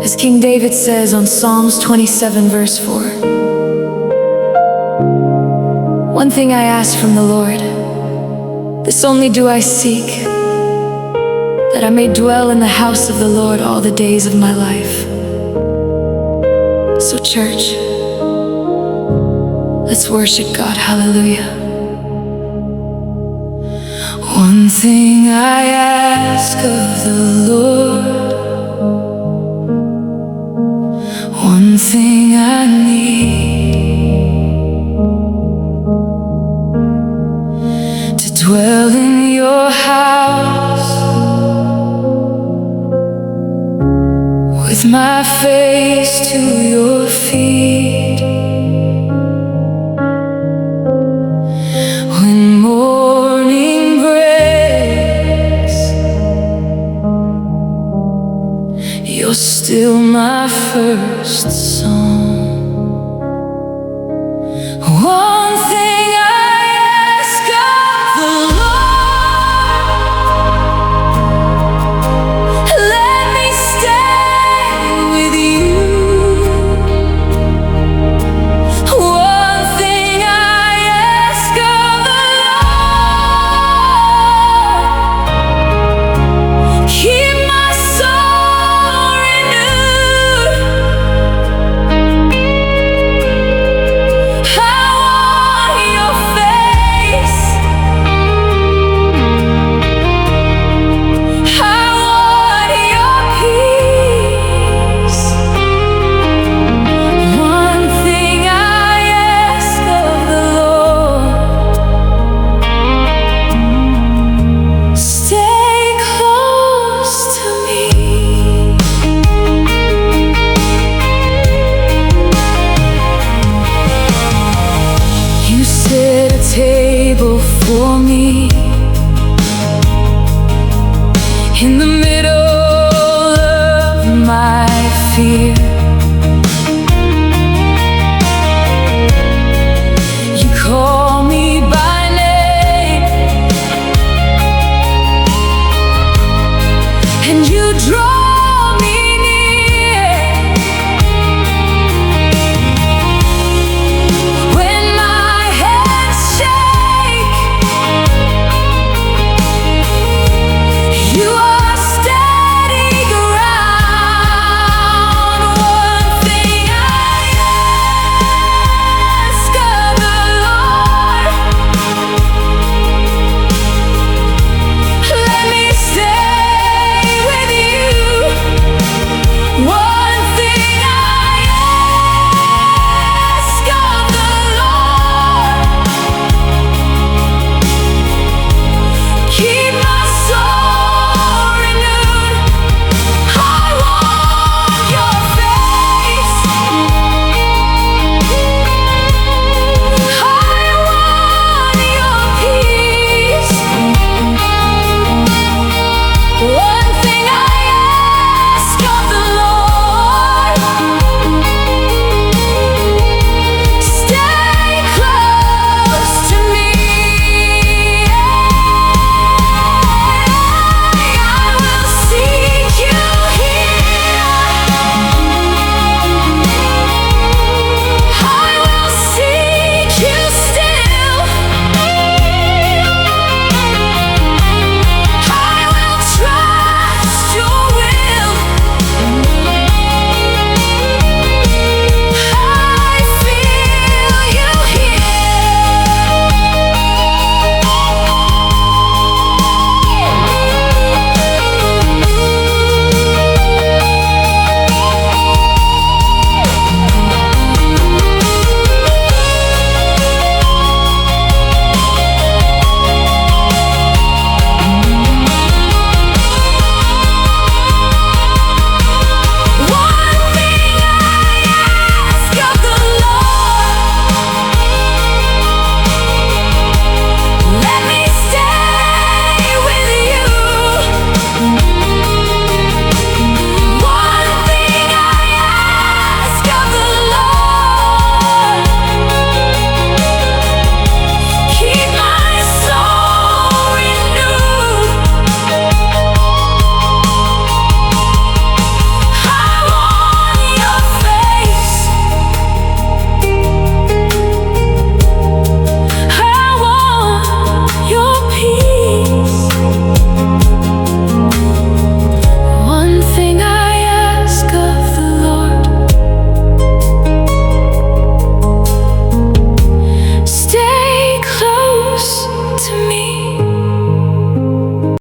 As King David says on Psalms 27 verse 4, "One thing I ask from the Lord, this only do I seek, that I may dwell in the house of the Lord all the days of my life." So church, let's worship God, hallelujah. One thing I ask of the Lord, one thing I need, to dwell in your house, with my face to your feet. When morning breaks, you're still my first song. One thing I ask of the Lord, let me stay with you. One thing I ask of the Lord, keep my soul renewed. I want your face, I want your peace. One thing I ask of the Lord, stay close to me. You set a table for me